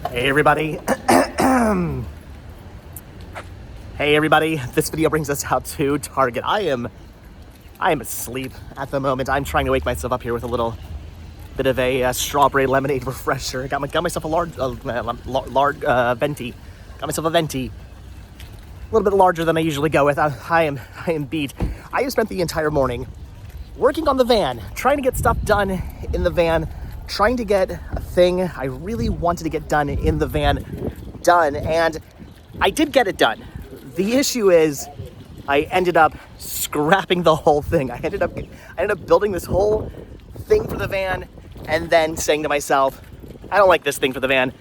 Hey everybody. Hey everybody. This video brings us out to Target. I am asleep at the moment. I'm trying to wake myself up here with a little bit of a strawberry lemonade refresher. Got myself a large venti. Got myself a venti. A little bit larger than I usually go with. I am beat. I have spent the entire morning working on the van, trying to get stuff done in the van, trying to get a thing I really wanted to get done in the van done, and I did get it done. The issue is I ended up scrapping the whole thing. I ended up building this whole thing for the van and then saying to myself, I don't like this thing for the van.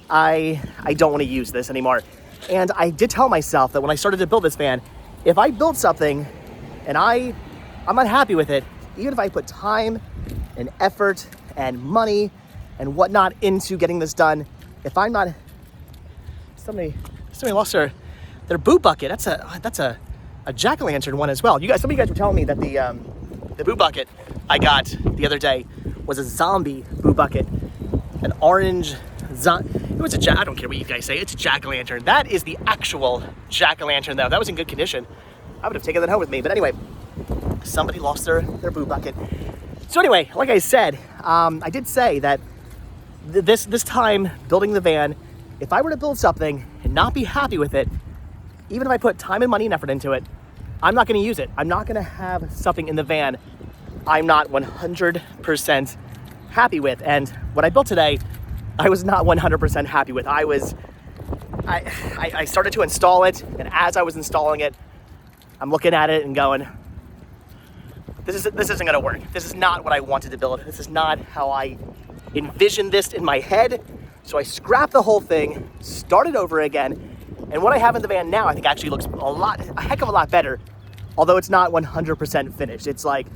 I don't want to use this anymore. And I did tell myself that when I started to build this van, if I build something and I'm unhappy with it, even if I put time and effort and money and whatnot into getting this done, if I'm not, somebody lost their boot bucket. That's a jack-o'-lantern one as well. Some of you guys were telling me that the boot bucket I got the other day was a zombie boot bucket, an orange it was I don't care what you guys say, it's a jack-o'-lantern. That is the actual jack-o'-lantern though. That was in good condition. I would have taken that home with me, but anyway, somebody lost their boot bucket. So anyway, like I said, I did say that this time building the van, if I were to build something and not be happy with it, even if I put time and money and effort into it, I'm not going to use it. I'm not going to have something in the van I'm not 100% happy with. And what I built today, I was not 100% happy with. I started to install it, and as I was installing it, I'm looking at it and going, this isn't going to work. This is not what I wanted to build. This is not how I envisioned this in my head. So I scrapped the whole thing, started over again, and what I have in the van now I think actually looks a heck of a lot better, although it's not 100% finished. It's like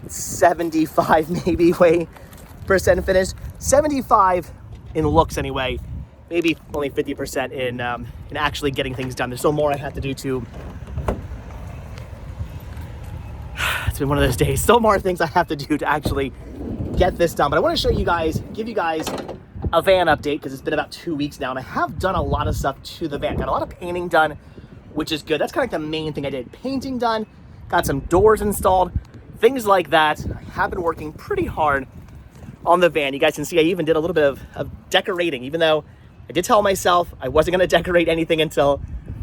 75 maybe percent finished. 75 in looks anyway, maybe only 50% in actually getting things done. There's still more I have to do to. It's been one of those days. Still more things I have to do to actually get this done. But I want to show you guys, give you guys a van update, because it's been about 2 weeks now, and I have done a lot of stuff to the van. Got a lot of painting done, which is good. That's kind of like the main thing I did. Painting done, got some doors installed, things like that. I have been working pretty hard on the van. You guys can see I even did a little bit of decorating, even though I did tell myself I wasn't going to decorate anything until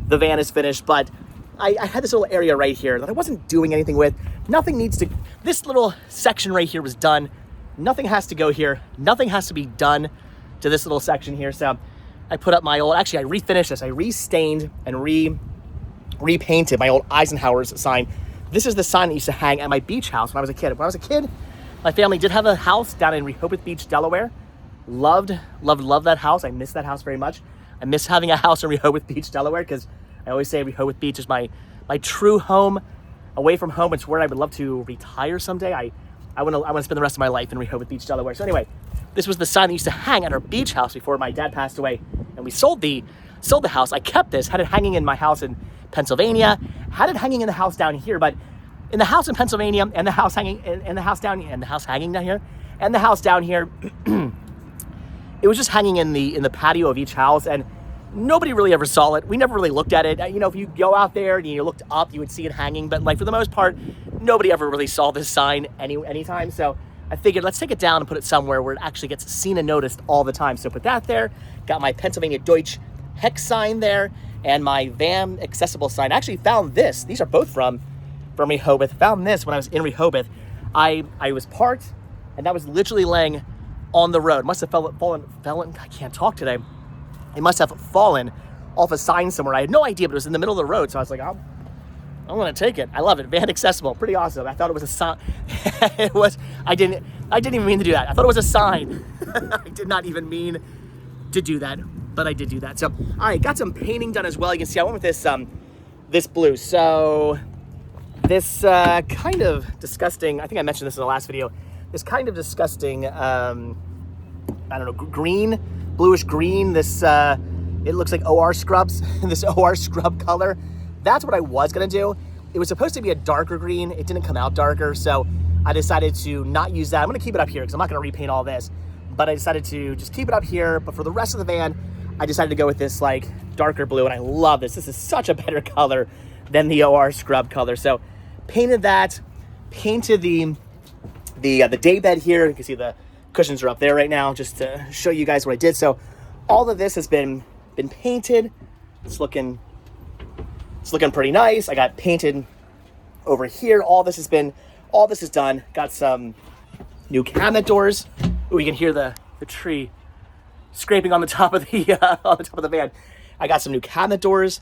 the van is finished. But I had this little area right here that I wasn't doing anything with. Nothing needs to, this little section right here was done. Nothing has to go here. Nothing has to be done to this little section here. So I put up my old, actually I refinished this. I restained and repainted my old Eisenhower's sign. This is the sign that used to hang at my beach house when I was a kid. When I was a kid, my family did have a house down in Rehoboth Beach, Delaware. Loved that house. I miss that house very much. I miss having a house in Rehoboth Beach, Delaware, because I always say Rehoboth Beach is my true home. Away from home, it's where I would love to retire someday. I want to spend the rest of my life in Rehoboth Beach, Delaware. So anyway, this was the sign that used to hang at our beach house before my dad passed away, and we sold the house. I kept this, had it hanging in my house in Pennsylvania, had it hanging in the house down here, but in the house in Pennsylvania and the house hanging and the house hanging down here and the house down here, it was just hanging in the patio of each house, and nobody really ever saw it. We never really looked at it. You know, if you go out there and you looked up, you would see it hanging, but like for the most part, nobody ever really saw this sign anytime. So I figured let's take it down and put it somewhere where it actually gets seen and noticed all the time. So put that there, got my Pennsylvania Deutsch hex sign there, and my van accessible sign. I actually found this. These are both from Rehoboth. Found this when I was in Rehoboth. I was parked, and that was literally laying on the road. Must have fallen. I can't talk today. It must have fallen off a sign somewhere. I had no idea, but it was in the middle of the road. So I was like, I'm going to take it. I love it. Van accessible. Pretty awesome. I thought it was a sign. I didn't even mean to do that. I thought it was a sign. I did not even mean to do that, but I did do that. So, all right, got some painting done as well. You can see I went with this blue. So this kind of disgusting, I think I mentioned this in the last video, this kind of disgusting, I don't know, green, bluish green, this, it looks like OR scrubs, this OR scrub color. That's what I was gonna do. It was supposed to be a darker green. It didn't come out darker, so I decided to not use that. I'm gonna keep it up here because I'm not gonna repaint all this. but I decided to just keep it up here. But for the rest of the van, I decided to go with this like darker blue, and I love this. This is such a better color than the OR scrub color. So painted that, painted the day bed here. You can see the cushions are up there right now, just to show you guys what I did. So all of this has been painted. It's looking pretty nice. I got painted over here. All this is done. Got some new cabinet doors. Ooh, you can hear the tree scraping on the top of the van. I got some new cabinet doors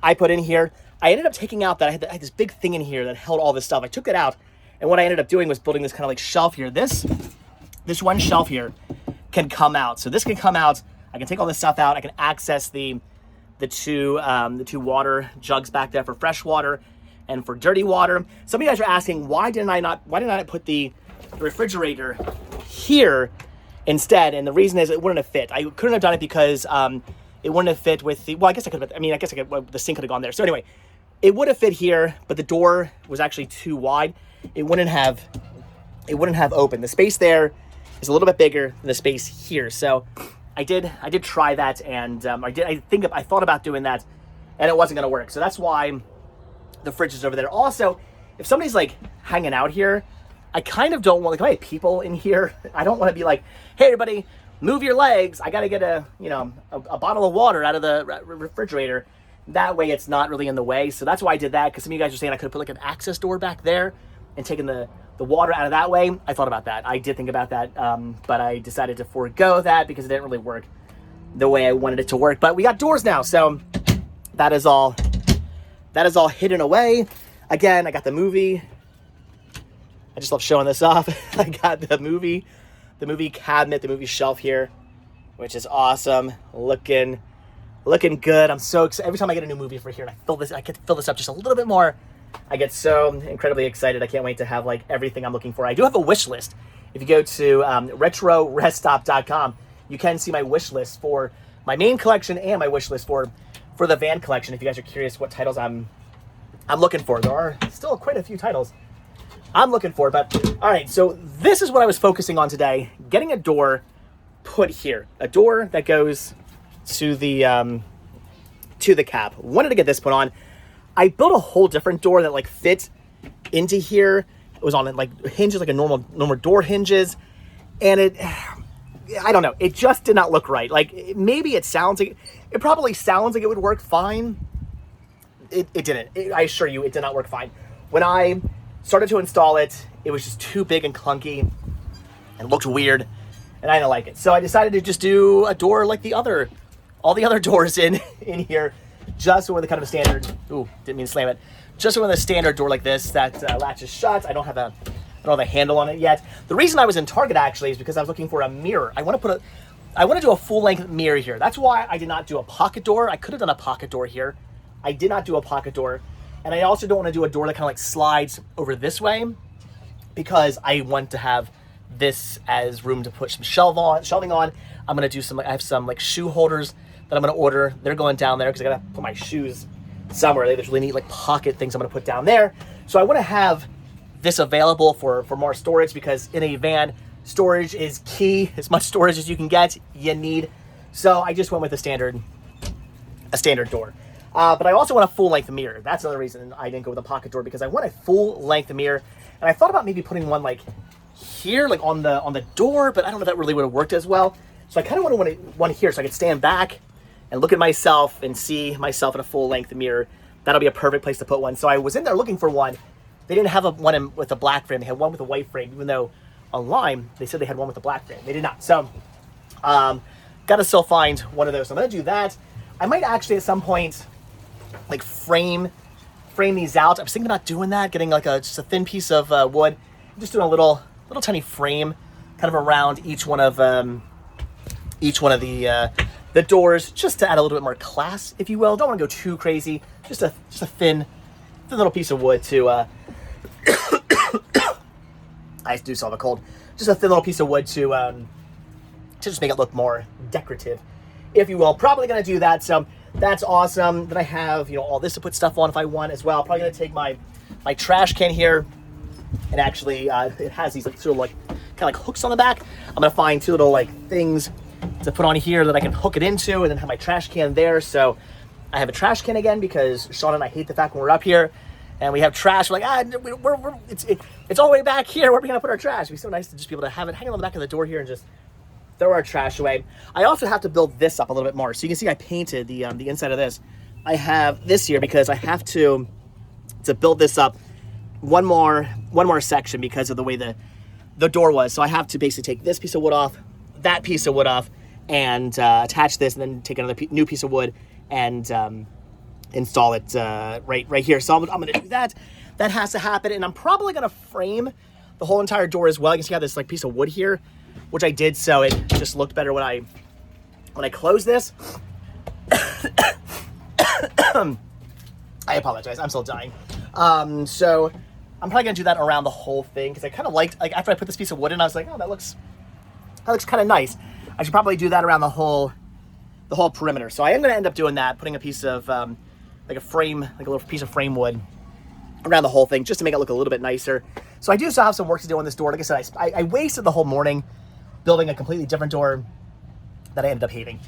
I put in here. I ended up taking out that I had this big thing in here that held all this stuff. I took it out, and what I ended up doing was building this kind of like shelf here. This one shelf here can come out. So this can come out. I can take all this stuff out. I can access the two water jugs back there for fresh water and for dirty water. Some of you guys are asking, why didn't I put the refrigerator here instead? And the reason is it wouldn't have fit. I couldn't have done it because it wouldn't have fit with the, well, I guess I could have, the sink could have gone there. So anyway, it would have fit here, but the door was actually too wide. It wouldn't have opened. The space there is a little bit bigger than the space here. So I did try that, and I thought about doing that, and it wasn't going to work. So that's why the fridge is over there. Also, if somebody's like hanging out here, I kind of don't want, like, if I have people in here, I don't want to be like, hey everybody, move your legs. I got to get a bottle of water out of the refrigerator. That way it's not really in the way. So that's why I did that, because some of you guys are saying I could have put like an access door back there and taken the water out of that way. I thought about that. I did think about that, but I decided to forego that because it didn't really work the way I wanted it to work. But we got doors now, so that is all hidden away. Again, I got the movie. I just love showing this off. I got the movie cabinet, the movie shelf here, which is awesome. Looking good. I'm so excited. Every time I get a new movie for here and I get to fill this up just a little bit more, I get so incredibly excited. I can't wait to have like everything I'm looking for. I do have a wish list. If you go to retroreststop.com, you can see my wish list for my main collection and my wish list for the van collection. If you guys are curious what titles I'm looking for, there are still quite a few titles I'm looking for. But all right, so this is what I was focusing on today: getting a door put here, a door that goes to the cab. Wanted to get this put on. I built a whole different door that like fit into here. It was on like hinges, like a normal door hinges, and I don't know, it just did not look right. Like maybe it probably sounds like it would work fine. It didn't. I assure you, it did not work fine. When I started to install it, it was just too big and clunky and looked weird, and I didn't like it. So I decided to just do a door like all the other doors in here, just with a kind of a standard, ooh, didn't mean to slam it, just with a standard door like this that latches shut. I don't have a handle on it yet. The reason I was in Target actually is because I was looking for a mirror. I want to do a full-length mirror here. That's why I did not do a pocket door. I could have done a pocket door here. I did not do a pocket door. And I also don't want to do a door that kind of like slides over this way, because I want to have this as room to put some shelving on. I'm going to do I have some like shoe holders that I'm going to order. They're going down there because I got to put my shoes somewhere. They have this really neat like pocket things I'm going to put down there. So I want to have this available for more storage, because in a van, storage is key. As much storage as you can get, you need. So I just went with a standard door. But I also want a full-length mirror. That's another reason I didn't go with a pocket door, because I want a full-length mirror. And I thought about maybe putting one like here, like on the door, but I don't know if that really would have worked as well. So I kind of want one here so I could stand back and look at myself and see myself in a full-length mirror. That'll be a perfect place to put one. So I was in there looking for one. They didn't have one with a black frame. They had one with a white frame, even though online they said they had one with a black frame. They did not. So got to still find one of those. So I'm going to do that. I might actually at some point like frame these out. I was thinking about doing that, getting like just a thin piece of wood, just doing a little tiny frame kind of around each one of the doors, just to add a little bit more class, if you will. Don't want to go too crazy. Just a thin little piece of wood to I do still have a cold. Just a thin little piece of wood to just make it look more decorative, if you will. Probably going to do that. So that's awesome. Then I have, all this to put stuff on if I want as well. Probably going to take my trash can here, and actually it has these like sort of like kind of like hooks on the back. I'm gonna find 2 little like things to put on here that I can hook it into, and then have my trash can there. So I have a trash can again because Sean and I hate the fact when we're up here and we have trash. We're like, it's all the way back here. Where are we gonna put our trash? It'd be so nice to just be able to have it hang on the back of the door here and just throw our trash away. I also have to build this up a little bit more. So you can see I painted the inside of this. I have this here because I have to build this up one more section because of the way the door was. So I have to basically take this piece of wood off, that piece of wood off, and attach this, and then take another new piece of wood and install it right here. So I'm gonna do that. That has to happen, and I'm probably gonna frame the whole entire door as well. You can see how this like piece of wood here, which I did so it just looked better when I close this. I apologize, I'm still dying. So I'm probably gonna do that around the whole thing because I kind of liked, like after I put this piece of wood in, I was like, oh, that looks kind of nice. I should probably do that around the whole perimeter. So I am gonna end up doing that, putting a piece of like a frame, like a little piece of frame wood around the whole thing just to make it look a little bit nicer. So I do still have some work to do on this door. Like I said, I wasted the whole morning building a completely different door that I ended up hating.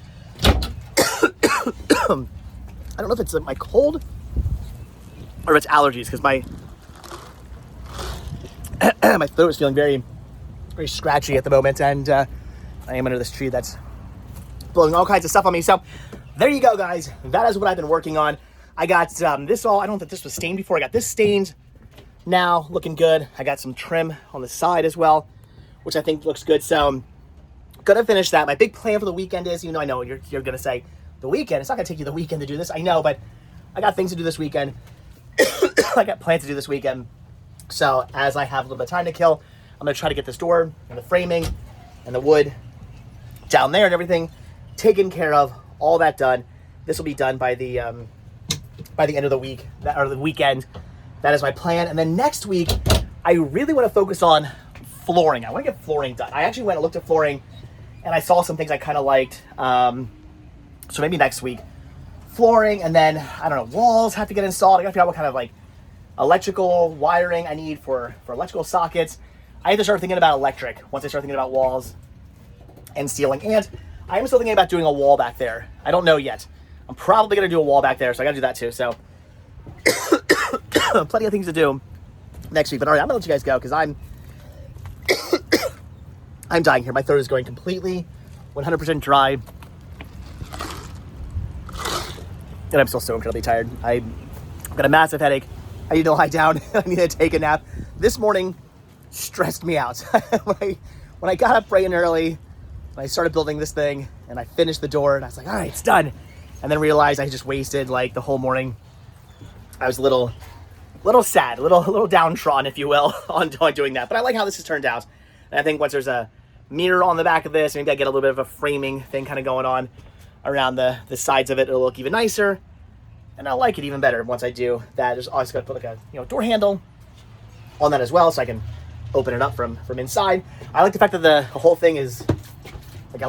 I don't know if it's my cold or if it's allergies, because my my throat is feeling very, very scratchy at the moment, and I am under this tree that's blowing all kinds of stuff on me. So there you go, guys. That is what I've been working on. I got this all, I don't know if this was stained before. I got this stained now, looking good. I got some trim on the side as well, which I think looks good. So I'm gonna finish that. My big plan for the weekend is, I know you're gonna say, the weekend? It's not gonna take you the weekend to do this. I know, but I got things to do this weekend. I got plans to do this weekend. So as I have a little bit of time to kill, I'm gonna try to get this door and the framing and the wood down there and everything taken care of, all that done. This will be done by the end of the week, or the weekend. That is my plan. And then next week, I really want to focus on flooring. I want to get flooring done. I actually went and looked at flooring, and I saw some things I kind of liked. So maybe next week, flooring, and then I don't know, walls have to get installed. I gotta figure out what kind of like electrical wiring I need for electrical sockets. I have to start thinking about electric once I start thinking about walls and ceiling. And I am still thinking about doing a wall back there. I don't know yet. I'm probably gonna do a wall back there, so I gotta do that too. So plenty of things to do next week. But all right, I'm gonna let you guys go because I'm dying here. My throat is going completely 100% dry. And I'm still so incredibly tired. I've got a massive headache. I need to lie down. I need to take a nap. This morning stressed me out. when I got up bright and early, and I started building this thing, and I finished the door, and I was like, all right, it's done. And then realized I just wasted like the whole morning. I was a little sad, a little downtrodden, if you will, on doing that. But I like how this has turned out. And I think once there's a mirror on the back of this, maybe I get a little bit of a framing thing kind of going on around the sides of it, it'll look even nicer, and I'll like it even better once I do that. There's always got to put like a door handle on that as well, so I can open it up from inside. I like the fact that the whole thing is like, I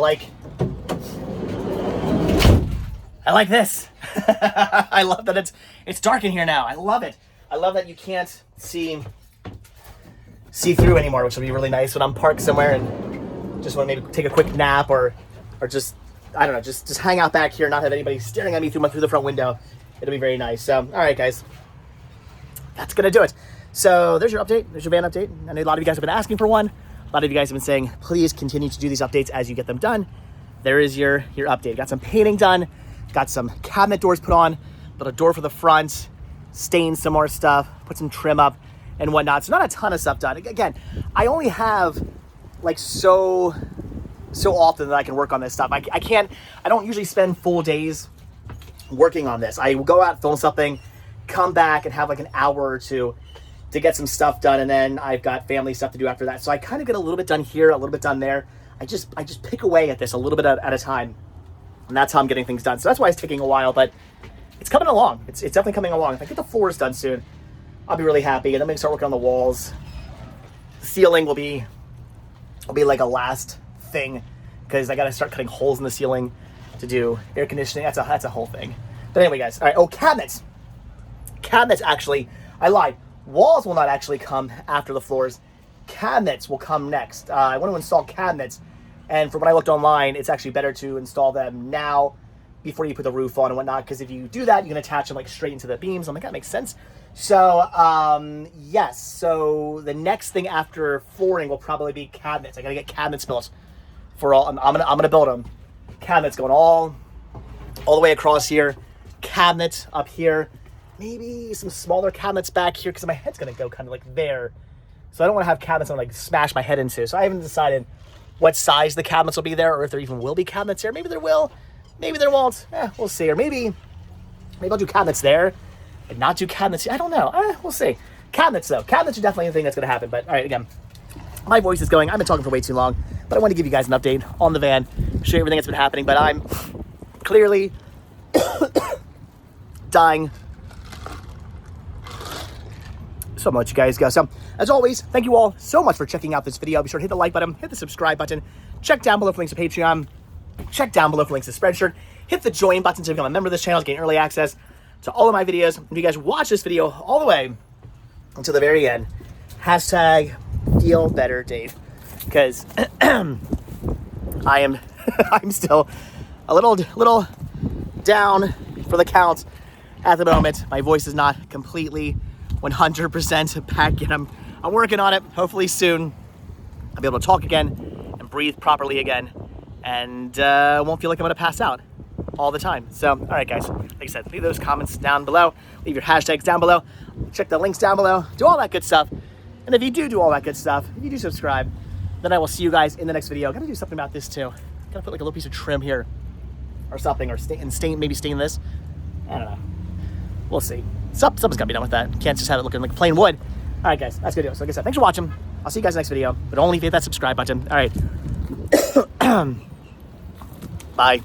like this. I love that it's dark in here now. I love it. I love that you can't see through anymore, which will be really nice when I'm parked somewhere and just want to maybe take a quick nap or just, I don't know, just hang out back here, not have anybody staring at me through the front window. It'll be very nice. So, all right, guys, that's gonna do it. So there's your update. There's your van update. I know a lot of you guys have been asking for one. A lot of you guys have been saying, please continue to do these updates as you get them done. There is your update. Got some painting done. Got some cabinet doors put on. Built a door for the front. Stained some more stuff. Put some trim up and whatnot. So not a ton of stuff done. Again, I only have like so often that I can work on this stuff. I don't usually spend full days working on this. I will go out, film something, come back and have like an hour or two to get some stuff done, and then I've got family stuff to do after that. So I kind of get a little bit done here, a little bit done there. I just pick away at this a little bit at a time, and that's how I'm getting things done. So that's why it's taking a while, but it's coming along. It's definitely coming along. If I get the floors done soon, I'll be really happy, and then we can start working on the walls. The ceiling will be like a last thing, because I got to start cutting holes in the ceiling to do air conditioning. That's a whole thing. But anyway, guys, all right. Oh, cabinets. Cabinets, actually, I lied. Walls will not actually come after the floors. cabinets will come next. I want to install cabinets, and from what I looked online, it's actually better to install them now before you put the roof on and whatnot, because if you do that, you can attach them like straight into the beams. I'm like, that makes sense. So, yes. So the next thing after flooring will probably be cabinets. I gotta get cabinets built for all. I'm gonna build them. Cabinets going all the way across here. Cabinets up here. Maybe some smaller cabinets back here, because my head's gonna go kind of like there. So I don't want to have cabinets I'm like smash my head into. So I haven't decided what size the cabinets will be there, or if there even will be cabinets there. Maybe there will. Maybe there won't. We'll see. Or maybe I'll do cabinets there and not do cabinets. I don't know. We'll see. Cabinets, though. Cabinets are definitely a thing that's going to happen. But, all right, again, my voice is going. I've been talking for way too long. But I want to give you guys an update on the van, show you everything that's been happening. But I'm clearly dying. So I'm going to let you guys go. So, as always, thank you all so much for checking out this video. Be sure to hit the like button, hit the subscribe button. Check down below for links to Patreon. Check down below for links to Spreadshirt. Hit the join button to become a member of this channel to gain early access to all of my videos. If you guys watch this video all the way until the very end, hashtag feel better Dave. Because I'm still a little down for the count at the moment. My voice is not completely 100% back yet. I'm working on it. Hopefully soon I'll be able to talk again and breathe properly again, and won't feel like I'm gonna pass out all the time. So, all right, guys, like I said, leave those comments down below, leave your hashtags down below, check the links down below, do all that good stuff. And if you do all that good stuff, if you do subscribe, then I will see you guys in the next video. Gotta do something about this too. Gotta put like a little piece of trim here or something, or maybe stain this. I don't know. We'll see. Something's gotta be done with that. Can't just have it looking like plain wood. All right, guys, that's good deal. So like I said, thanks for watching. I'll see you guys in the next video, but only if you hit that subscribe button. All right. Bye.